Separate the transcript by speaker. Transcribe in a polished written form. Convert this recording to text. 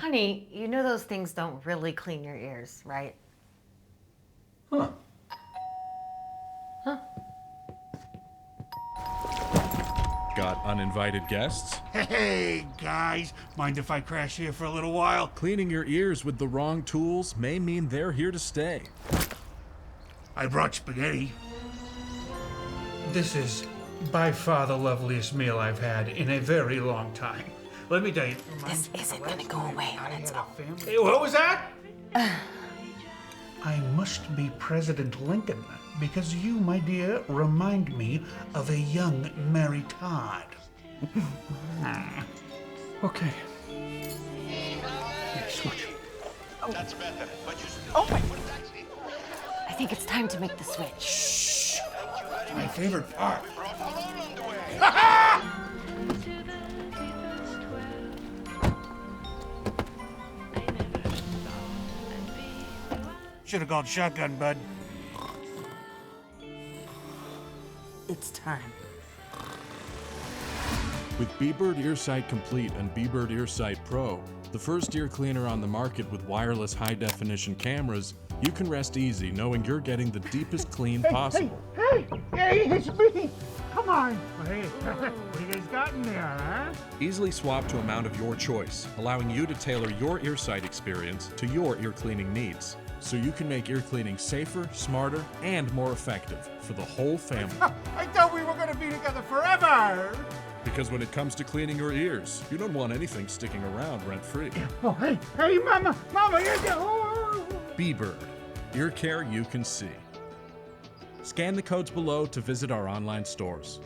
Speaker 1: Honey, you know those things don't really clean your ears, right?
Speaker 2: Huh.
Speaker 1: Huh?
Speaker 3: Got uninvited guests?
Speaker 4: Hey, guys. Mind if I crash here for a little while?
Speaker 3: Cleaning your ears with the wrong tools may mean they're here to stay.
Speaker 4: I brought spaghetti.
Speaker 2: This is by far the loveliest meal I've had in a very long time. Let me tell you.
Speaker 1: This isn't gonna go away on its own.
Speaker 2: Hey, what was that? I must be President Lincoln because you, my dear, remind me of a young Mary Todd. Okay. Yeah, switch.
Speaker 5: That's better, but you still
Speaker 1: Oh my-
Speaker 5: for taxi.
Speaker 1: I think it's time to make the switch.
Speaker 4: Shh. My favorite part.
Speaker 5: Brought our own underwear.
Speaker 4: Should have called shotgun, bud.
Speaker 1: It's time.
Speaker 3: With Bebird EarSight Complete and Bebird EarSight Pro, the first ear cleaner on the market with wireless high-definition cameras, you can rest easy knowing you're getting the deepest clean possible.
Speaker 6: Hey, it's me! Come on! Hey, what you guys got in there, huh?
Speaker 3: Easily swap to a mount of your choice, allowing you to tailor your EarSight experience to your ear cleaning needs, so you can make ear cleaning safer, smarter, and more effective for the whole family.
Speaker 6: I thought we were gonna be together forever!
Speaker 3: Because when it comes to cleaning your ears, you don't want anything sticking around rent-free.
Speaker 6: Oh, hey, Mama, you're oh.
Speaker 3: Bebird, ear care you can see. Scan the codes below to visit our online stores.